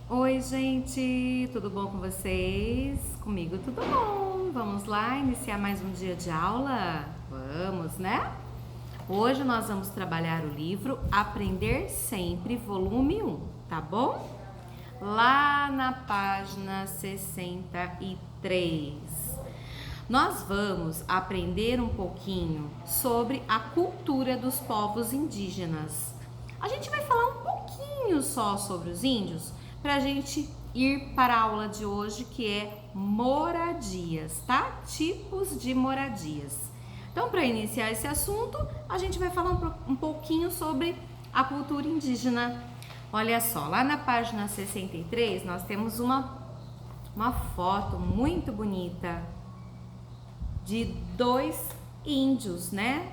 Oi, gente, tudo bom com vocês? Comigo tudo bom. Vamos lá iniciar mais um dia de aula? Vamos, né? Hoje nós vamos trabalhar o livro Aprender Sempre, volume 1, tá bom? Lá na página 63. Nós vamos aprender um pouquinho sobre a cultura dos povos indígenas. A gente vai falar um pouquinho só sobre os índios para a gente ir para a aula de hoje, que é moradias, tá? Tipos de moradias. Então, para iniciar esse assunto, a gente vai falar um pouquinho sobre a cultura indígena. Olha só, lá na página 63 nós temos uma foto muito bonita de dois índios, né?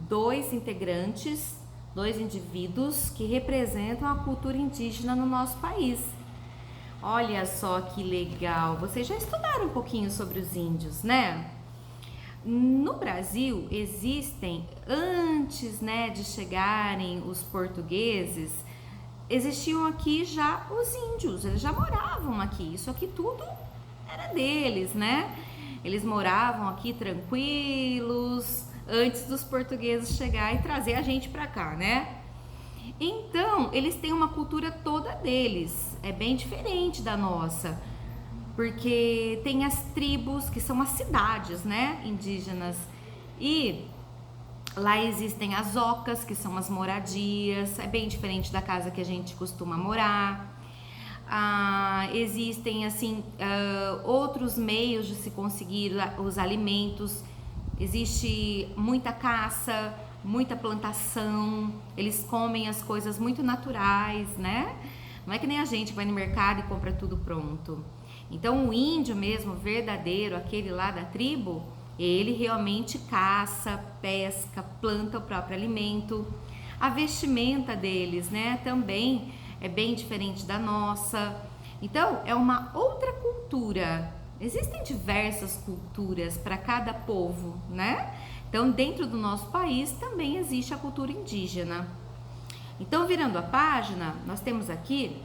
Dois integrantes, dois indivíduos que representam a cultura indígena no nosso país. Olha só que legal! Vocês já estudaram um pouquinho sobre os índios, né? No Brasil existem, antes, né, de chegarem os portugueses, existiam aqui já os índios, eles já moravam aqui, isso aqui tudo era deles, né? Eles moravam aqui tranquilos, antes dos portugueses chegar e trazer a gente pra cá, né? Então, eles têm uma cultura toda deles, é bem diferente da nossa, porque tem as tribos, que são as cidades, né, indígenas, e lá existem as ocas, que são as moradias, é bem diferente da casa que a gente costuma morar. Existem assim outros meios de se conseguir os alimentos. Existe muita caça, muita plantação. Eles comem as coisas muito naturais, né? Não é que nem a gente vai no mercado e compra tudo pronto. Então o índio mesmo, verdadeiro, aquele lá da tribo, ele realmente caça, pesca, planta o próprio alimento. A vestimenta deles, né, também é bem diferente da nossa. Então, é uma outra cultura. Existem diversas culturas para cada povo, né? Então, dentro do nosso país também existe a cultura indígena. Então, virando a página, nós temos aqui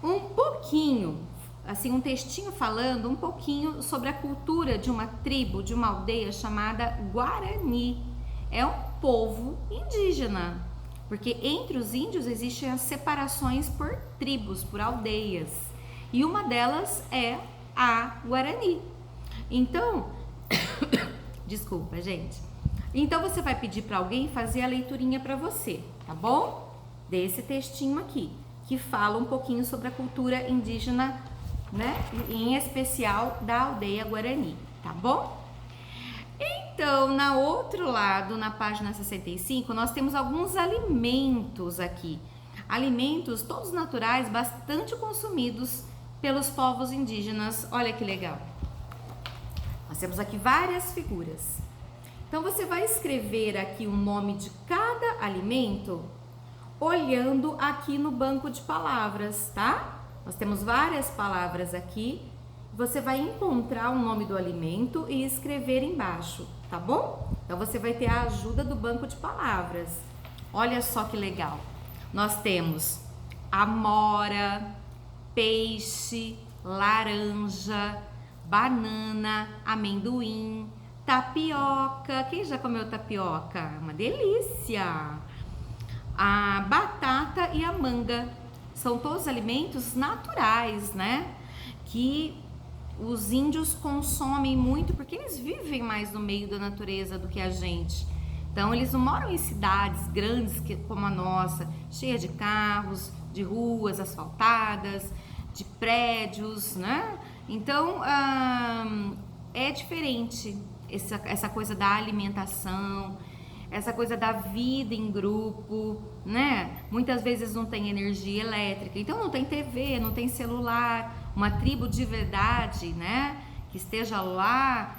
um pouquinho, assim, um textinho falando um pouquinho sobre a cultura de uma tribo, de uma aldeia chamada Guarani. É um povo indígena, porque entre os índios existem as separações por tribos, por aldeias, e uma delas é a Guarani. Então, desculpa, gente. Então você vai pedir para alguém fazer a leiturinha para você, tá bom? Desse textinho aqui, que fala um pouquinho sobre a cultura indígena, né? Em especial da aldeia Guarani, tá bom? Então, na outro lado, na página 65, nós temos alguns alimentos aqui. Alimentos todos naturais, bastante consumidos pelos povos indígenas. Olha que legal. Nós temos aqui várias figuras. Então, você vai escrever aqui o nome de cada alimento olhando aqui no banco de palavras, tá? Nós temos várias palavras aqui. Você vai encontrar o nome do alimento e escrever embaixo, tá bom? Então você vai ter a ajuda do banco de palavras. Olha só que legal. Nós temos amora, peixe, laranja, banana, amendoim, tapioca. Quem já comeu tapioca? Uma delícia! A batata e a manga. São todos alimentos naturais, né? Que os índios consomem muito porque eles vivem mais no meio da natureza do que a gente. Então eles não moram em cidades grandes como a nossa, cheia de carros, de ruas asfaltadas, de prédios, né? Então é diferente essa coisa da alimentação, essa coisa da vida em grupo, né? Muitas vezes não tem energia elétrica, então não tem TV, não tem celular. Uma tribo de verdade, né? Que esteja lá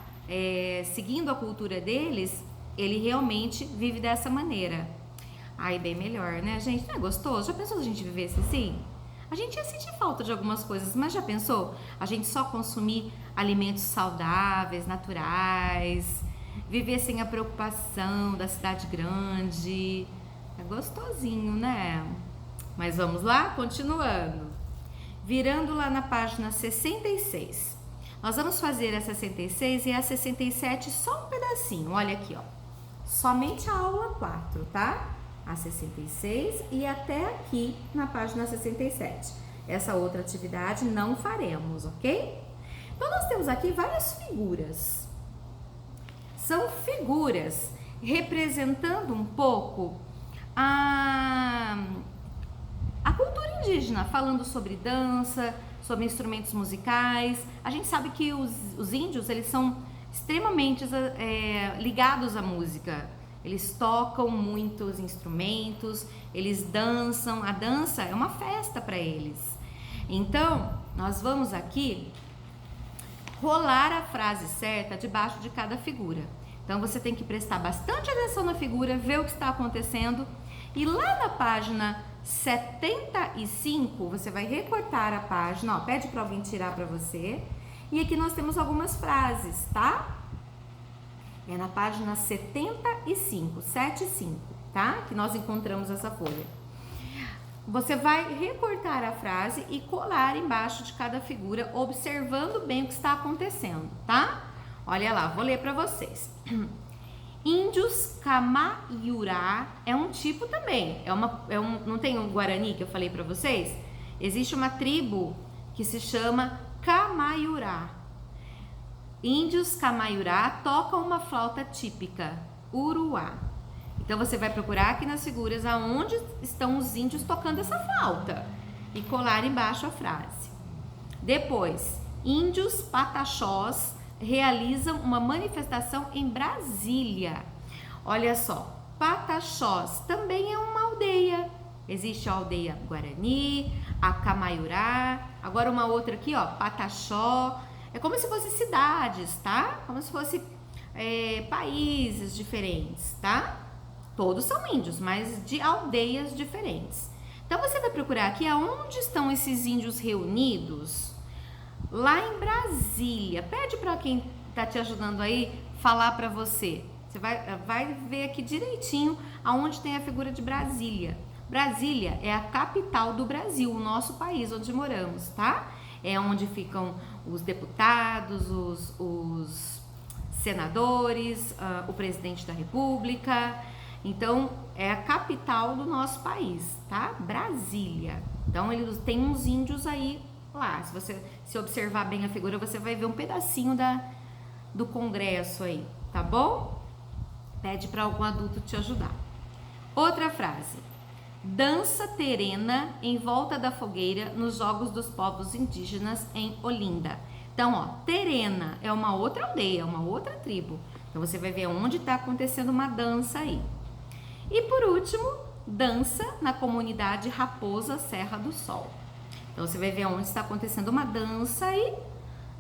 seguindo a cultura deles, ele realmente vive dessa maneira. Aí bem melhor, né, gente? Não é gostoso? Já pensou se a gente vivesse assim? A gente ia sentir falta de algumas coisas, mas já pensou? A gente só consumir alimentos saudáveis, naturais, viver sem a preocupação da cidade grande. É gostosinho, né? Mas vamos lá, continuando. virando lá na página 66. Nós vamos fazer a 66 e a 67 só um pedacinho, olha aqui, ó. Somente a aula 4, tá? A 66 e até aqui na página 67. Essa outra atividade não faremos, ok? Então, nós temos aqui várias figuras. São figuras representando um pouco a cultura indígena, falando sobre dança, sobre instrumentos musicais. A gente sabe que os índios, eles são extremamente ligados à música. Eles tocam muitos instrumentos, eles dançam. A dança é uma festa para eles. Então, nós vamos aqui rolar a frase certa debaixo de cada figura. Então, você tem que prestar bastante atenção na figura, ver o que está acontecendo. E lá na página 75, você vai recortar a página, ó, pede para alguém tirar para você. E aqui nós temos algumas frases, tá? É na página 75, 75, tá? Que nós encontramos essa folha. Você vai recortar a frase e colar embaixo de cada figura, observando bem o que está acontecendo, tá? Olha lá, vou ler para vocês. Índios Camaiurá é um tipo também, não tem um Guarani que eu falei para vocês? Existe uma tribo que se chama Camaiurá. Índios Camaiurá tocam uma flauta típica, uruá. Então você vai procurar aqui nas figuras aonde estão os índios tocando essa flauta e colar embaixo a frase. Depois, índios pataxós realizam uma manifestação em Brasília. Olha só, Pataxós também é uma aldeia. Existe a aldeia Guarani, a Camaiurá, agora uma outra aqui, ó, Pataxó. É como se fossem cidades, tá? Como se fossem países diferentes, tá? Todos são índios, mas de aldeias diferentes. Então você vai procurar aqui aonde estão esses índios reunidos. Lá em Brasília. Pede para quem está te ajudando aí falar para você. Você vai ver aqui direitinho aonde tem a figura de Brasília. Brasília é a capital do Brasil, o nosso país onde moramos, tá? É onde ficam os deputados, os senadores, o presidente da República. Então, é a capital do nosso país, tá? Brasília. Então, eles têm uns índios aí lá. Se você se observar bem a figura, você vai ver um pedacinho do Congresso aí, tá bom? Pede para algum adulto te ajudar. Outra frase. Dança terena em volta da fogueira nos Jogos dos Povos Indígenas em Olinda. Então, ó, Terena é uma outra aldeia, uma outra tribo. Então, você vai ver onde está acontecendo uma dança aí. E por último, dança na comunidade Raposa Serra do Sol. Então, você vai ver onde está acontecendo uma dança aí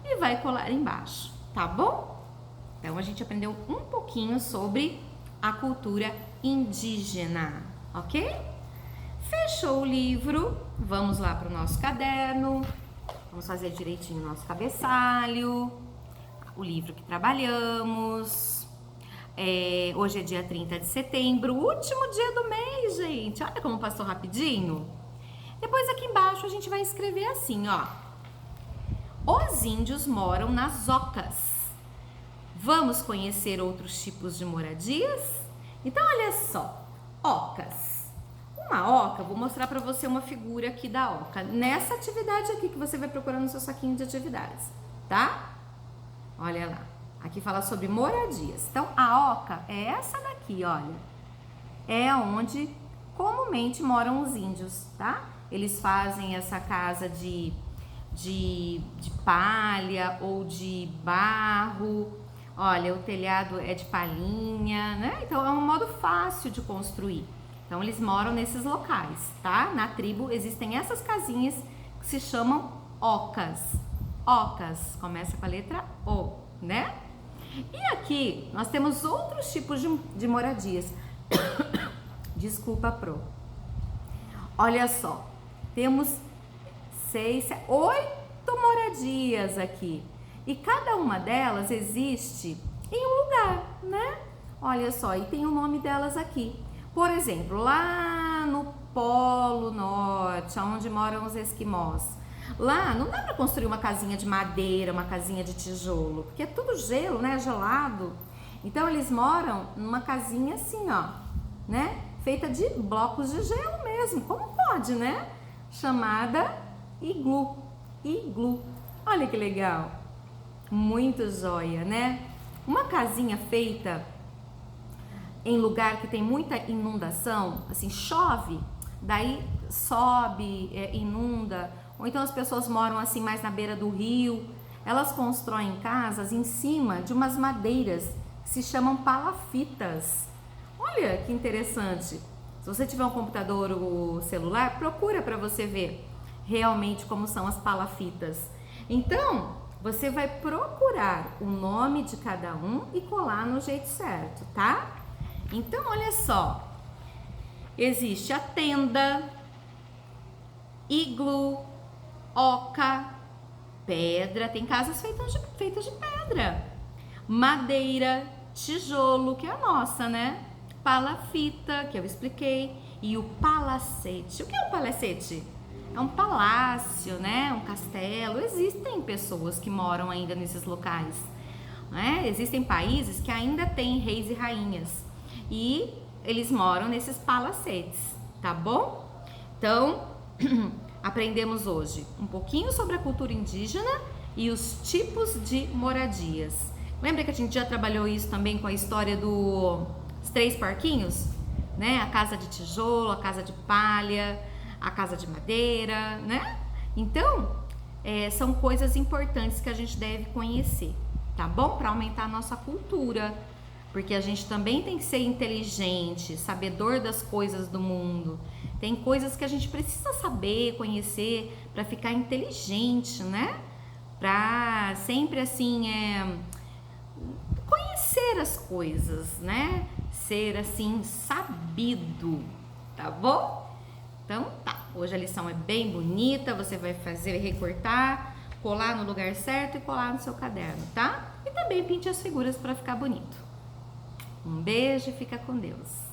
e vai colar embaixo, tá bom? Então, a gente aprendeu um pouquinho sobre a cultura indígena, ok? Fechou o livro, vamos lá para o nosso caderno, vamos fazer direitinho o nosso cabeçalho, o livro que trabalhamos. Hoje é dia 30 de setembro, último dia do mês, gente. Olha como passou rapidinho. Depois aqui embaixo a gente vai escrever assim, ó. Os índios moram nas ocas. Vamos conhecer outros tipos de moradias? Então, olha só, ocas. Uma oca, vou mostrar para você uma figura aqui da oca, nessa atividade aqui que você vai procurar no seu saquinho de atividades, tá? Olha lá, aqui fala sobre moradias. Então, a oca é essa daqui, olha. É onde comumente moram os índios, tá? Eles fazem essa casa de palha ou de barro. Olha, o telhado é de palhinha, né? Então, é um modo fácil de construir. Então, eles moram nesses locais, tá? Na tribo existem essas casinhas que se chamam ocas. Ocas, começa com a letra O, né? E aqui, nós temos outros tipos de moradias. Desculpa, Pro. Olha só, temos 8 moradias aqui. E cada uma delas existe em um lugar, né? Olha só, e tem o nome delas aqui. Por exemplo, lá no Polo Norte, onde moram os esquimós, Lá não dá para construir uma casinha de madeira, uma casinha de tijolo, porque é tudo gelo, né? Gelado. Então eles moram numa casinha assim, ó, né? Feita de blocos de gelo mesmo. Como pode, né? Chamada iglu. Iglu. Olha que legal. Muito joia, né? Uma casinha feita em lugar que tem muita inundação, assim, chove, daí sobe, inunda, ou então as pessoas moram assim mais na beira do rio, elas constroem casas em cima de umas madeiras que se chamam palafitas. Olha que interessante. Se você tiver um computador ou celular, procura para você ver realmente como são as palafitas. Então, você vai procurar o nome de cada um e colar no jeito certo, tá? Então, olha só, existe a tenda, iglu, oca, pedra, tem casas feitas de pedra, madeira, tijolo, que é a nossa, né? Palafita, que eu expliquei, e o palacete. O que é um palacete? É um palácio, né? Um castelo. Existem pessoas que moram ainda nesses locais, né? Existem países que ainda têm reis e rainhas e eles moram nesses palacetes, tá bom? Então, aprendemos hoje um pouquinho sobre a cultura indígena e os tipos de moradias. Lembra que a gente já trabalhou isso também com a história dos 3 porquinhos? Né? A casa de tijolo, a casa de palha, a casa de madeira, né? Então, são coisas importantes que a gente deve conhecer, tá bom? Para aumentar a nossa cultura, porque a gente também tem que ser inteligente, sabedor das coisas do mundo. Tem coisas que a gente precisa saber, conhecer, para ficar inteligente, né? Para sempre assim, conhecer as coisas, né? Ser assim, sabido, tá bom? Então tá, hoje a lição é bem bonita, você vai fazer, recortar, colar no lugar certo e colar no seu caderno, tá? E também pinte as figuras para ficar bonito. Um beijo e fica com Deus.